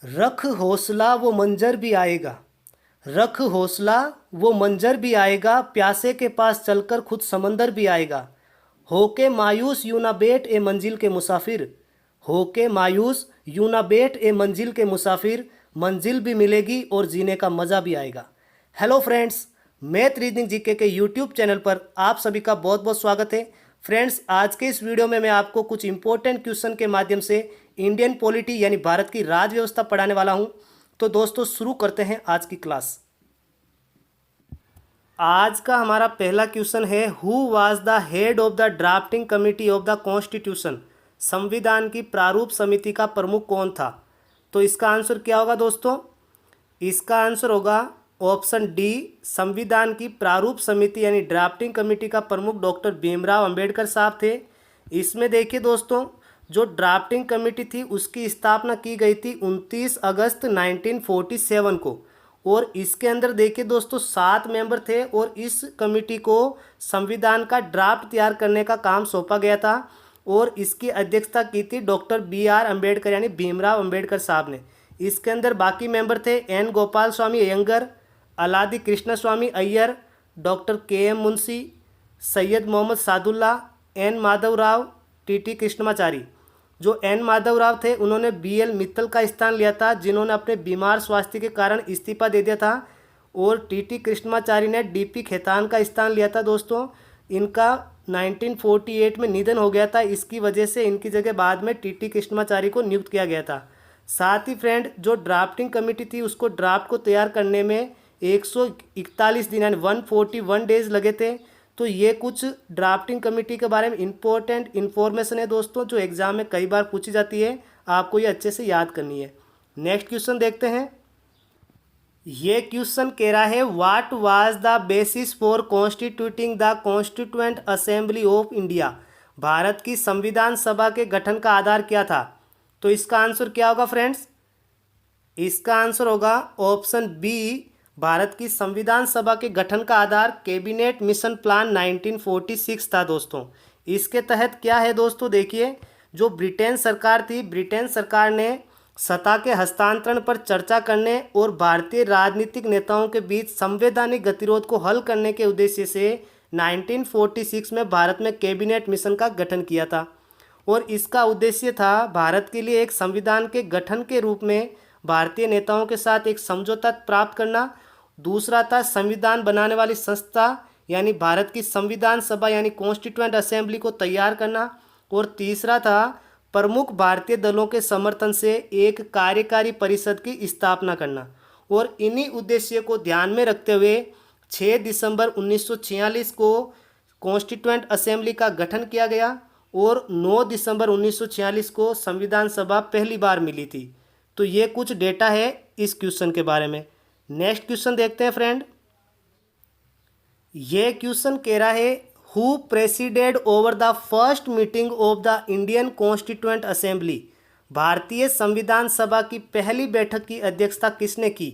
रख हौसला वो मंजर भी आएगा। रख हौसला वो मंजर भी आएगा, प्यासे के पास चलकर खुद समंदर भी आएगा। होके मायूस यूं ना बैठ ए मंजिल के मुसाफिर। होके मायूस यूं ना बैठ ए मंजिल के मुसाफिर, मंजिल भी मिलेगी और जीने का मज़ा भी आएगा। Hello friends, math reasoning GK के यूट्यूब चैनल पर आप सभी का बहुत बहुत स्वागत है। फ्रेंड्स, आज के इस वीडियो में मैं आपको कुछ इंपॉर्टेंट क्वेश्चन के माध्यम से इंडियन पॉलिटी यानी भारत की राज व्यवस्था पढ़ाने वाला हूं। तो दोस्तों, शुरू करते हैं आज की क्लास। आज का हमारा पहला क्वेश्चन है, who was the head of the drafting committee of the constitution. संविधान की प्रारूप समिति का प्रमुख कौन था? तो इसका आंसर क्या होगा दोस्तों? इसका आंसर होगा ऑप्शन डी, संविधान की प्रारूप समिति यानी ड्राफ्टिंग कमेटी का प्रमुख डॉक्टर भीमराव अंबेडकर साहब थे। इसमें देखिए दोस्तों, जो ड्राफ्टिंग कमेटी थी उसकी स्थापना की गई थी 29 अगस्त 1947 को, और इसके अंदर देखिए दोस्तों 7 मेंबर थे, और इस कमेटी को संविधान का ड्राफ्ट तैयार करने का काम सौंपा गया था, और इसकी अध्यक्षता की थी डॉक्टर BR अम्बेडकर यानी भीमराव अम्बेडकर साहब ने। इसके अंदर बाकी मेंबर थे N Gopalaswami Ayyangar, Alladi Krishnaswamy Iyer, doctor KM Munshi, Syed Mohammad Saadulla, N Madhav Rao, TT Krishnamachari. जो N माधव राव थे उन्होंने BL मित्तल का स्थान लिया था, जिन्होंने अपने बीमार स्वास्थ्य के कारण इस्तीफा दे दिया था, और TT कृष्णमाचारी ने DP खेतान का स्थान लिया था। दोस्तों, इनका 1948 में निधन हो गया था, इसकी वजह से इनकी जगह बाद में TT कृष्णमाचारी को नियुक्त किया गया था। साथ ही फ्रेंड, जो ड्राफ्टिंग कमेटी थी उसको ड्राफ्ट को तैयार करने में 141 दिन यानी 141 डेज लगे थे। तो ये कुछ ड्राफ्टिंग कमेटी के बारे में इंपॉर्टेंट इन्फॉर्मेशन है दोस्तों, जो एग्जाम में कई बार पूछी जाती है, आपको ये अच्छे से याद करनी है। नेक्स्ट क्वेश्चन देखते हैं। ये क्वेश्चन कह रहा है, what was the basis for constituting the constituent assembly of India. Bharat की संविधान सभा के गठन का आधार क्या था? तो इसका आंसर क्या होगा फ्रेंड्स? इसका आंसर होगा ऑप्शन बी, भारत की संविधान सभा के गठन का आधार कैबिनेट मिशन प्लान 1946 था दोस्तों। इसके तहत क्या है दोस्तों, देखिए, जो ब्रिटेन सरकार थी, ब्रिटेन सरकार ने सत्ता के हस्तांतरण पर चर्चा करने और भारतीय राजनीतिक नेताओं के बीच संवैधानिक गतिरोध को हल करने के उद्देश्य से 1946 में भारत में कैबिनेट मिशन का गठन किया था, और इसका उद्देश्य था भारत के लिए एक संविधान के गठन के रूप में भारतीय नेताओं के साथ एक समझौता प्राप्त करना। दूसरा था संविधान बनाने वाली संस्था यानी भारत की संविधान सभा यानी कॉन्स्टिट्यूएंट असेंबली को तैयार करना, और तीसरा था प्रमुख भारतीय दलों के समर्थन से एक कार्यकारी परिषद की स्थापना करना। और इन्हीं उद्देश्य को ध्यान में रखते हुए 6 दिसंबर 1946 को कॉन्स्टिट्यूएंट असेंबली का गठन किया गया, और 9 दिसंबर 1946 को संविधान सभा पहली बार मिली थी। तो ये कुछ डेटा है इस क्वेश्चन के बारे में। नेक्स्ट क्वेश्चन देखते हैं फ्रेंड। ये क्वेश्चन कह रहा है, who preceded over the first meeting of the Indian constituent assembly. भारतीय संविधान सभा की पहली बैठक की अध्यक्षता किसने की?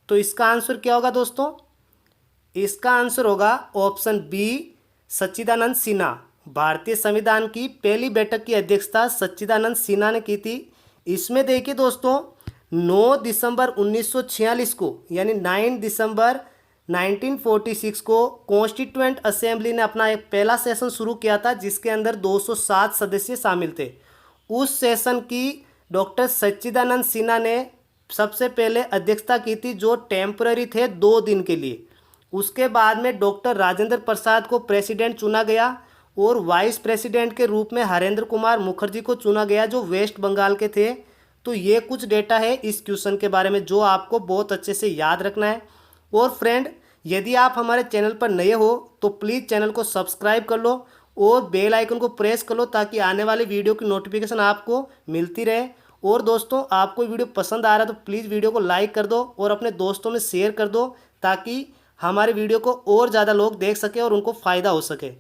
तो इसका आंसर क्या होगा दोस्तों? इसका आंसर होगा ऑप्शन बी, सच्चिदानंद सिन्हा। भारतीय संविधान की पहली बैठक की अध्यक्षता सच्चिदानंद सिन्हा ने की थी। इसमें देखिए दोस्तों, 9 दिसंबर 1946 को यानी 9 दिसंबर 1946 को कॉन्स्टिट्यूएंट असेंबली ने अपना एक पहला सेशन शुरू किया था, जिसके अंदर 207 सदस्य शामिल थे। उस सेशन की डॉक्टर सच्चिदानंद सिन्हा ने सबसे पहले अध्यक्षता की थी, जो टेम्पररी थे 2 दिन के लिए। उसके बाद में डॉक्टर राजेंद्र प्रसाद को प्रेसिडेंट चुना गया, और वाइस प्रेसिडेंट के रूप में हरेंद्र कुमार मुखर्जी को चुना गया, जो वेस्ट बंगाल के थे। तो ये कुछ डेटा है इस क्वेश्चन के बारे में, जो आपको बहुत अच्छे से याद रखना है। और फ्रेंड, यदि आप हमारे चैनल पर नए हो तो प्लीज़ चैनल को सब्सक्राइब कर लो और बेल आइकन को प्रेस कर लो, ताकि आने वाली वीडियो की नोटिफिकेशन आपको मिलती रहे। और दोस्तों, आपको वीडियो पसंद आ रहा है तो प्लीज़ वीडियो को लाइक कर दो और अपने दोस्तों में शेयर कर दो, ताकि हमारे वीडियो को और ज़्यादा लोग देख सके और उनको फ़ायदा हो सके।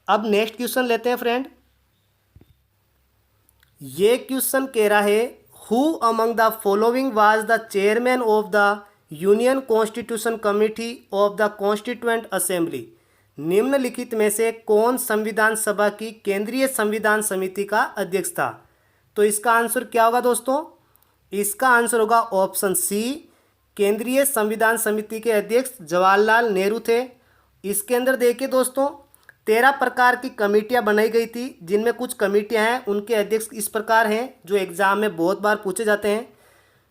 अब नेक्स्ट क्वेश्चन लेते हैं फ्रेंड। ये क्वेश्चन कह रहा है, who among the following was the chairman of the union constitution committee of the constituent assembly. निम्नलिखित में से कौन संविधान सभा की केंद्रीय संविधान समिति का अध्यक्ष था? तो इसका आंसर क्या होगा दोस्तों? इसका आंसर होगा ऑप्शन सी, केंद्रीय संविधान समिति के अध्यक्ष जवाहरलाल नेहरू थे। इसके अंदर देखिए दोस्तों 13 प्रकार की कमेटियां बनाई गई थी, जिनमें कुछ कमेटियां हैं उनके अध्यक्ष इस प्रकार हैं जो एग्जाम में बहुत बार पूछे जाते हैं।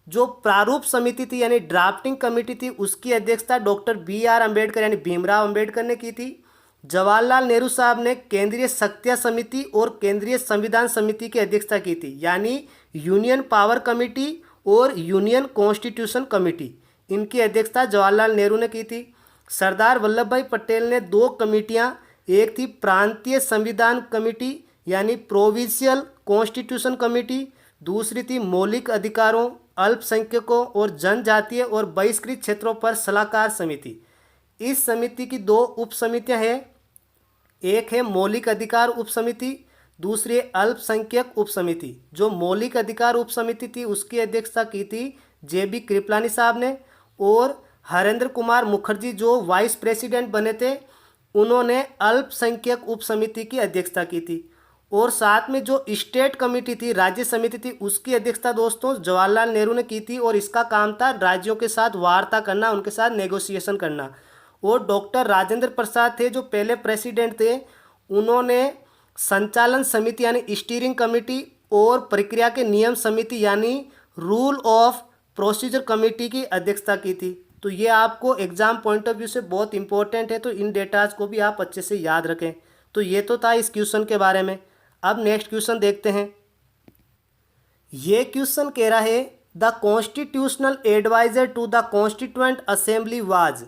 जो प्रारूप समिति थी यानी ड्राफ्टिंग कमेटी थी, उसकी अध्यक्षता डॉक्टर B.R. अम्बेडकर यानी भीमराव अम्बेडकर ने की थी। जवाहरलाल नेहरू साहब ने केंद्रीय शक्तियाँ समिति और केंद्रीय संविधान समिति की अध्यक्षता की थी, यानी यूनियन पावर कमेटी और यूनियन कॉन्स्टिट्यूशन कमेटी, इनकी अध्यक्षता जवाहरलाल नेहरू ने की थी। सरदार वल्लभ भाई पटेल ने दो कमेटियां, एक थी प्रांतीय संविधान कमेटी यानी प्रोविंशियल कॉन्स्टिट्यूशन कमेटी, दूसरी थी मौलिक अधिकारों, अल्पसंख्यकों और जनजातीय और बहिष्कृत क्षेत्रों पर सलाहकार समिति। इस समिति की दो उप समितियां हैं, एक है मौलिक अधिकार उप समिति, दूसरी है अल्पसंख्यक उप समिति। जो मौलिक अधिकार उप समिति थी उसकी अध्यक्षता की थी JB कृपलानी साहब ने, और हरेंद्र कुमार मुखर्जी जो वाइस प्रेसिडेंट बने थे उन्होंने अल्पसंख्यक उप समिति की अध्यक्षता की थी। और साथ में जो स्टेट कमेटी थी, राज्य समिति थी, उसकी अध्यक्षता दोस्तों जवाहरलाल नेहरू ने की थी, और इसका काम था राज्यों के साथ वार्ता करना, उनके साथ नेगोशिएशन करना। और डॉक्टर राजेंद्र प्रसाद थे जो पहले प्रेसिडेंट थे, उन्होंने संचालन समिति यानी स्टीयरिंग कमेटी और प्रक्रिया के नियम समिति यानी रूल ऑफ प्रोसीजर कमेटी की अध्यक्षता की थी। तो ये आपको एग्जाम पॉइंट ऑफ व्यू से बहुत इंपॉर्टेंट है, तो इन डेटाज को भी आप अच्छे से याद रखें। तो ये तो था इस क्वेश्चन के बारे में। अब नेक्स्ट क्वेश्चन देखते हैं। ये क्वेश्चन कह रहा है the constitutional adviser to the constituent assembly was,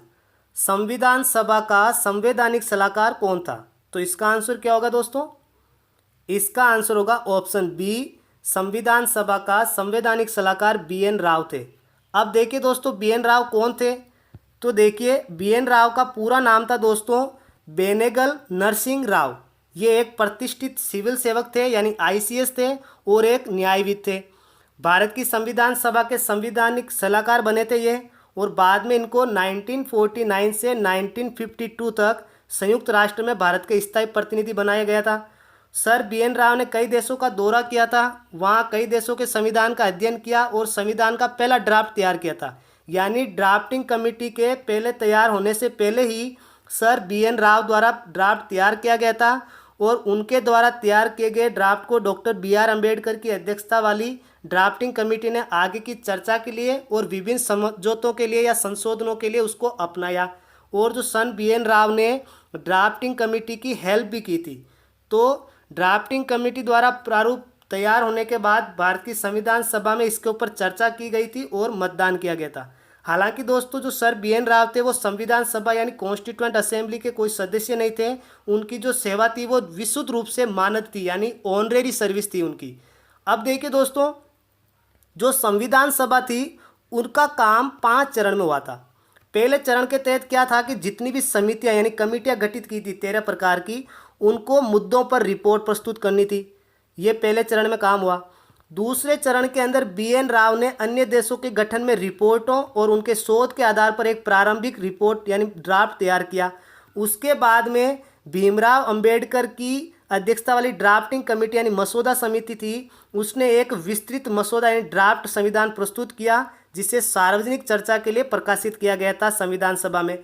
संविधान सभा का संवैधानिक सलाहकार कौन था? तो इसका आंसर क्या होगा दोस्तों? इसका आंसर होगा ऑप्शन बी, संविधान सभा का संवैधानिक सलाहकार BN राव थे। अब देखिए दोस्तों BN राव कौन थे? तो देखिए BN राव का पूरा नाम था दोस्तों बेनेगल नरसिंह राव। ये एक प्रतिष्ठित सिविल सेवक थे यानी ICS थे और एक न्यायविद थे। भारत की संविधान सभा के संवैधानिक सलाहकार बने थे ये, और बाद में इनको 1949 से 1952 तक संयुक्त राष्ट्र में भारत के स्थायी प्रतिनिधि बनाया गया था। सर BN राव ने कई देशों का दौरा किया था, वहाँ कई देशों के संविधान का अध्ययन किया और संविधान का पहला ड्राफ्ट तैयार किया था। यानी ड्राफ्टिंग कमेटी के पहले तैयार होने से पहले ही सर BN राव द्वारा ड्राफ्ट तैयार किया गया था, और उनके द्वारा तैयार किए गए ड्राफ्ट को डॉक्टर B.R. अम्बेडकर की अध्यक्षता वाली ड्राफ्टिंग कमेटी ने आगे की चर्चा के लिए और विभिन्न समझौतों के लिए या संशोधनों के लिए उसको अपनाया, और जो सन BN राव ने ड्राफ्टिंग कमेटी की हेल्प भी की थी। तो ड्राफ्टिंग कमेटी द्वारा प्रारूप तैयार होने के बाद भारत की संविधान सभा में इसके ऊपर चर्चा की गई थी और मतदान किया गया था। हालांकि दोस्तों जो सर BN राव थे वो संविधान सभा यानी कॉन्स्टिट्यूएंट असेंबली के कोई सदस्य नहीं थे। उनकी जो सेवा थी वो विशुद्ध रूप से मानद थी यानी ऑनरेरी सर्विस थी उनकी। अब देखिए दोस्तों जो संविधान सभा थी उनका काम 5 चरण में हुआ था। पहले चरण के तहत क्या था कि जितनी भी समितियां यानी कमेटियां गठित की थी 13 प्रकार की, उनको मुद्दों पर रिपोर्ट प्रस्तुत करनी थी। ये पहले चरण में काम हुआ। दूसरे चरण के अंदर BN राव ने अन्य देशों के गठन में रिपोर्टों और उनके शोध के आधार पर एक प्रारंभिक रिपोर्ट यानी ड्राफ्ट तैयार किया। उसके बाद में भीमराव अंबेडकर की अध्यक्षता वाली ड्राफ्टिंग कमेटी यानी मसौदा समिति थी, उसने एक विस्तृत मसौदा यानी ड्राफ्ट संविधान प्रस्तुत किया, जिसे सार्वजनिक चर्चा के लिए प्रकाशित किया गया था संविधान सभा में।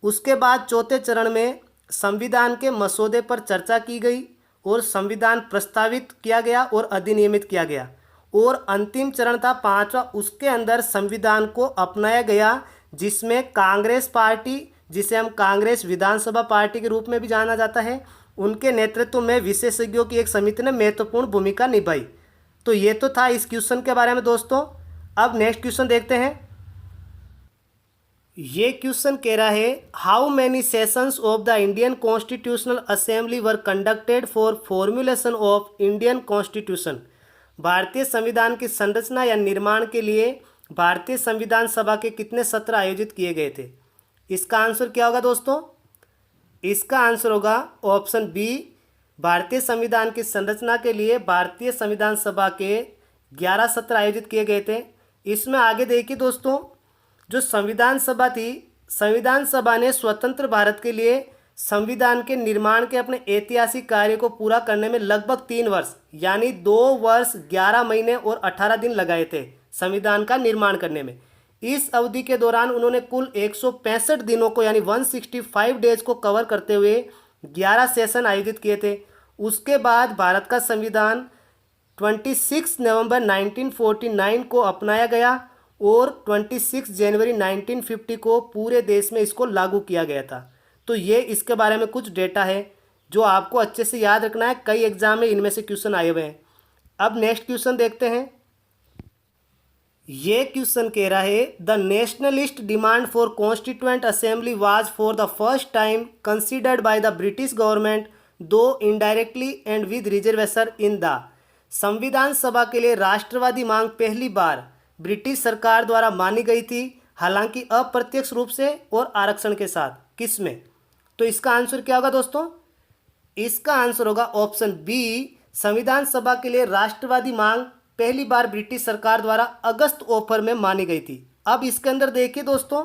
उसके बाद चौथे चरण में संविधान के मसौदे पर चर्चा की गई और संविधान प्रस्तावित किया गया और अधिनियमित किया गया। और अंतिम चरण था 5वां, उसके अंदर संविधान को अपनाया गया, जिसमें कांग्रेस पार्टी, जिसे हम कांग्रेस विधानसभा पार्टी के रूप में भी जाना जाता है, उनके नेतृत्व में विशेषज्ञों की एक समिति ने महत्वपूर्ण भूमिका निभाई। तो ये तो था इस क्वेश्चन के बारे में दोस्तों। अब नेक्स्ट क्वेश्चन देखते हैं। ये क्वेश्चन कह रहा है how many sessions of the Indian constitutional assembly were conducted for formulation of Indian constitution. भारतीय संविधान की संरचना या निर्माण के लिए भारतीय संविधान सभा के कितने सत्र आयोजित किए गए थे? इसका आंसर क्या होगा दोस्तों? इसका आंसर होगा ऑप्शन बी, भारतीय संविधान की संरचना के लिए भारतीय संविधान सभा के 11 सत्र आयोजित किए गए थे। इसमें आगे देखिए दोस्तों, जो संविधान सभा थी, संविधान सभा ने स्वतंत्र भारत के लिए संविधान के निर्माण के अपने ऐतिहासिक कार्य को पूरा करने में लगभग 3 वर्ष यानी 2 वर्ष 11 महीने और 18 दिन लगाए थे संविधान का निर्माण करने में। इस अवधि के दौरान उन्होंने कुल 165 दिनों को यानी 165 डेज को कवर करते हुए 11 सेशन आयोजित किए थे। उसके बाद भारत का संविधान 26 नवंबर 1949 को अपनाया गया और 26 जनवरी 1950 को पूरे देश में इसको लागू किया गया था। तो ये इसके बारे में कुछ डेटा है जो आपको अच्छे से याद रखना है, कई एग्जाम में इनमें से क्वेश्चन आए हुए हैं। अब नेक्स्ट क्वेश्चन देखते हैं। ये क्वेश्चन कह रहा है the nationalist demand for constituent assembly was for the first time considered by the British government though indirectly and with reservation in the. संविधान सभा के लिए राष्ट्रवादी मांग पहली बार ब्रिटिश सरकार द्वारा मानी गई थी, हालांकि अप्रत्यक्ष रूप से और आरक्षण के साथ। किसमें? तो इसका आंसर क्या होगा दोस्तों? इसका आंसर होगा ऑप्शन बी, संविधान सभा के लिए राष्ट्रवादी मांग पहली बार ब्रिटिश सरकार द्वारा अगस्त ऑफर में मानी गई थी। अब इसके अंदर देखिए दोस्तों,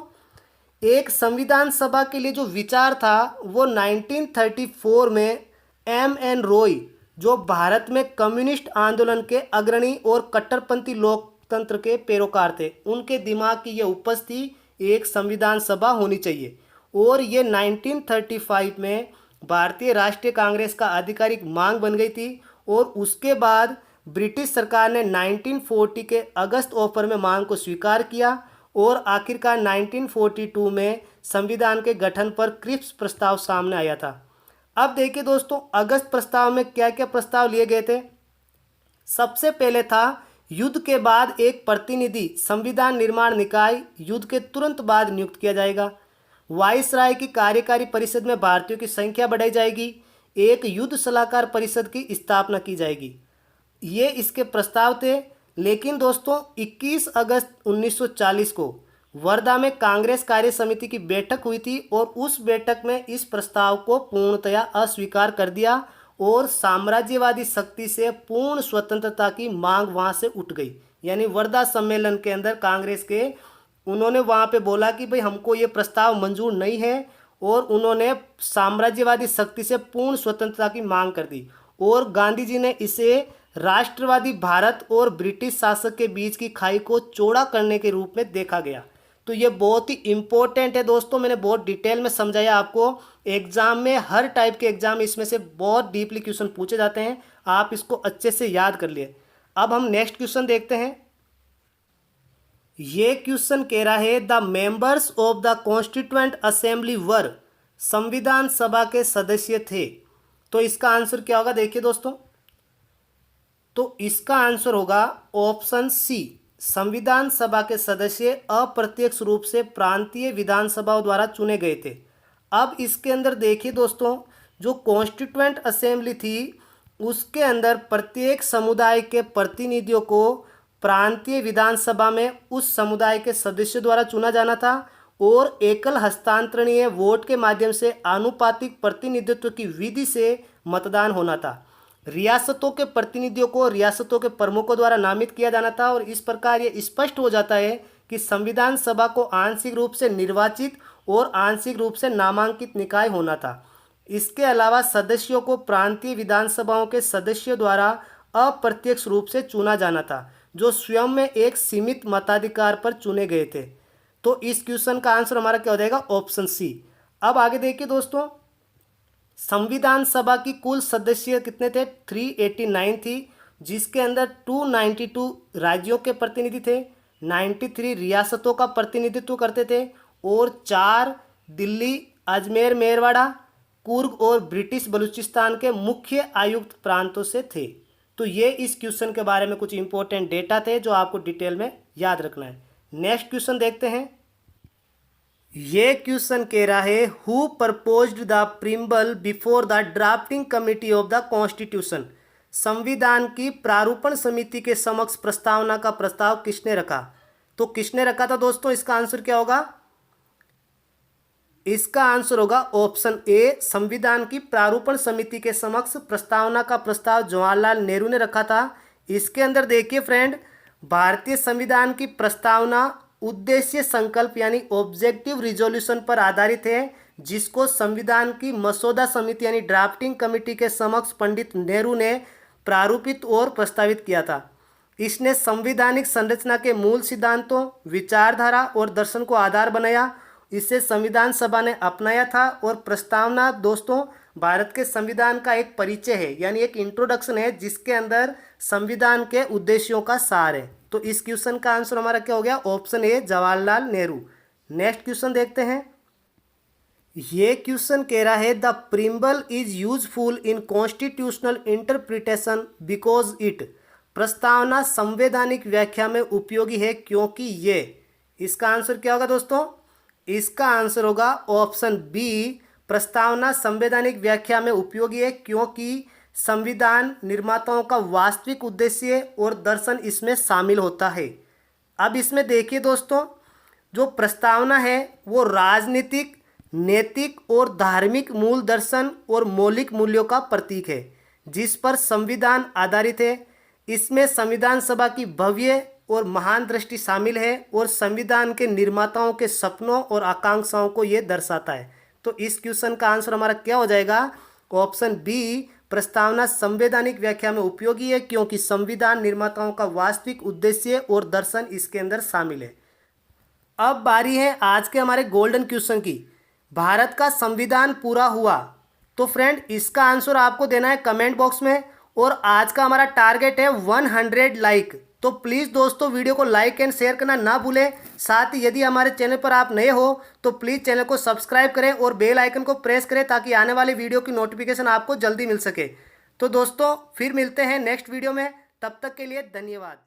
एक संविधान सभा के लिए जो विचार था वो 1934 में एम.एन. रॉय, जो भारत में कम्युनिस्ट आंदोलन के अग्रणी और कट्टरपंथी लोकतंत्र के पैरोकार थे, उनके दिमाग की यह उपज थी एक संविधान सभा होनी चाहिए। और ये 1935 में भारतीय राष्ट्रीय कांग्रेस का आधिकारिक मांग बन गई थी और उसके बाद ब्रिटिश सरकार ने 1940 के अगस्त ऑफर में मांग को स्वीकार किया और आखिरकार 1942 में संविधान के गठन पर क्रिप्स प्रस्ताव सामने आया था। अब देखिए दोस्तों, अगस्त प्रस्ताव में क्या क्या प्रस्ताव लिए गए थे। सबसे पहले था युद्ध के बाद एक प्रतिनिधि संविधान निर्माण निकाय युद्ध के तुरंत बाद नियुक्त किया जाएगा। वाइसराय की कार्यकारी परिषद में भारतीयों की संख्या बढ़ाई जाएगी। एक युद्ध सलाहकार परिषद की स्थापना की जाएगी। ये इसके प्रस्ताव थे। लेकिन दोस्तों 21 अगस्त 1940 को वर्धा में कांग्रेस कार्य समिति की बैठक हुई थी और उस बैठक में इस प्रस्ताव को पूर्णतया अस्वीकार कर दिया और साम्राज्यवादी शक्ति से पूर्ण स्वतंत्रता की मांग वहां से उठ गई। यानी वर्धा सम्मेलन के अंदर कांग्रेस के उन्होंने वहां पे बोला कि भाई हमको ये प्रस्ताव मंजूर नहीं है और उन्होंने साम्राज्यवादी शक्ति से पूर्ण स्वतंत्रता की मांग कर दी और गांधी जी ने इसे राष्ट्रवादी भारत और ब्रिटिश शासक के बीच की खाई को चौड़ा करने के रूप में देखा गया। तो ये बहुत ही इंपॉर्टेंट है दोस्तों, मैंने बहुत डिटेल में समझाया आपको। एग्जाम में हर टाइप के एग्जाम इसमें से बहुत डीपली क्वेश्चन पूछे जाते हैं, आप इसको अच्छे से याद कर लिए। अब हम नेक्स्ट क्वेश्चन देखते हैं। ये क्वेश्चन कह रहा है the members of the constituent assembly were, संविधान सभा के सदस्य थे। तो इसका आंसर क्या होगा? देखिए दोस्तों, तो इसका आंसर होगा ऑप्शन सी, संविधान सभा के सदस्य अप्रत्यक्ष रूप से प्रांतीय विधानसभाओं द्वारा चुने गए थे। अब इसके अंदर देखिए दोस्तों, जो कॉन्स्टिट्यूएंट असेंबली थी उसके अंदर प्रत्येक समुदाय के प्रतिनिधियों को प्रांतीय विधानसभा में उस समुदाय के सदस्यों द्वारा चुना जाना था और एकल हस्तांतरणीय वोट के माध्यम से आनुपातिक प्रतिनिधित्व की विधि से मतदान होना था। रियासतों के प्रतिनिधियों को रियासतों के प्रमुखों द्वारा नामित किया जाना था और इस प्रकार ये स्पष्ट हो जाता है कि संविधान सभा को आंशिक रूप से निर्वाचित और आंशिक रूप से नामांकित निकाय होना था। इसके अलावा सदस्यों को प्रांतीय विधानसभाओं के सदस्यों द्वारा अप्रत्यक्ष रूप से चुना जाना था, जो स्वयं में एक सीमित मताधिकार पर चुने गए थे। तो इस क्वेश्चन का आंसर हमारा क्या हो जाएगा? Option C. अब आगे देखिए दोस्तों, संविधान सभा की कुल सदस्य कितने थे? 389 थी, जिसके अंदर 292 राज्यों के प्रतिनिधि थे, 93 रियासतों का प्रतिनिधित्व करते थे और 4 दिल्ली, अजमेर, मेरवाड़ा, कुर्ग और ब्रिटिश बलूचिस्तान के मुख्य आयुक्त प्रांतों से थे। तो ये इस क्वेश्चन के बारे में कुछ इंपॉर्टेंट डेटा थे जो आपको डिटेल में याद रखना है। नेक्स्ट क्वेश्चन देखते हैं। ये क्वेश्चन कह रहा है who proposed the preamble before the drafting committee of the constitution, संविधान की प्रारूपण समिति के समक्ष प्रस्तावना का प्रस्ताव किसने रखा? तो किसने रखा था दोस्तों? इसका आंसर क्या होगा? इसका आंसर होगा ऑप्शन ए, संविधान की प्रारूपण समिति के समक्ष प्रस्तावना का प्रस्ताव जवाहरलाल नेहरू ने रखा था। इसके अंदर देखिए फ्रेंड, भारतीय संविधान की प्रस्तावना उद्देश्य संकल्प यानी ऑब्जेक्टिव रिजोल्यूशन पर आधारित है, जिसको संविधान की मसौदा समिति यानी ड्राफ्टिंग कमेटी के समक्ष पंडित नेहरू ने प्रारूपित और प्रस्तावित किया था। इसने संवैधानिक संरचना के मूल सिद्धांतों, विचारधारा और दर्शन को आधार बनाया। इसे संविधान सभा ने अपनाया था। और प्रस्तावना दोस्तों भारत के संविधान का एक परिचय है, यानी एक इंट्रोडक्शन है जिसके अंदर संविधान के उद्देश्यों का सार है। तो इस क्वेश्चन का आंसर हमारा क्या हो गया? Option A Jawaharlal Nehru. Next question देखते हैं। ये क्वेश्चन कह रहा है the preamble is useful in constitutional interpretation because it. प्रस्तावना संवैधानिक व्याख्या में उपयोगी है क्योंकि ये। इसका आंसर क्या होगा दोस्तों? इसका आंसर होगा ऑप्शन बी, प्रस्तावना संवैधानिक व्याख्या में उपयोगी है क्योंकि संविधान निर्माताओं का वास्तविक उद्देश्य और दर्शन इसमें शामिल होता है। अब इसमें देखिए दोस्तों, जो प्रस्तावना है वो राजनीतिक, नैतिक और धार्मिक मूल दर्शन और मौलिक मूल्यों का प्रतीक है जिस पर संविधान आधारित है। इसमें संविधान सभा की भव्य और महान दृष्टि शामिल है और संविधान के निर्माताओं के सपनों और आकांक्षाओं को ये दर्शाता है। तो इस क्वेश्चन का आंसर हमारा क्या हो जाएगा? ऑप्शन बी, प्रस्तावना संवैधानिक व्याख्या में उपयोगी है क्योंकि संविधान निर्माताओं का वास्तविक उद्देश्य और दर्शन इसके अंदर शामिल है। अब बारी है आज के हमारे गोल्डन क्वेश्चन की। भारत का संविधान पूरा हुआ। तो फ्रेंड इसका आंसर आपको देना है कमेंट बॉक्स में। और आज का हमारा टारगेट है 100 लाइक। तो प्लीज़ दोस्तों वीडियो को लाइक एंड शेयर करना ना भूलें। साथ ही यदि हमारे चैनल पर आप नए हो तो प्लीज़ चैनल को सब्सक्राइब करें और बेल आइकन को प्रेस करें ताकि आने वाली वीडियो की नोटिफिकेशन आपको जल्दी मिल सके। तो दोस्तों फिर मिलते हैं नेक्स्ट वीडियो में, तब तक के लिए धन्यवाद।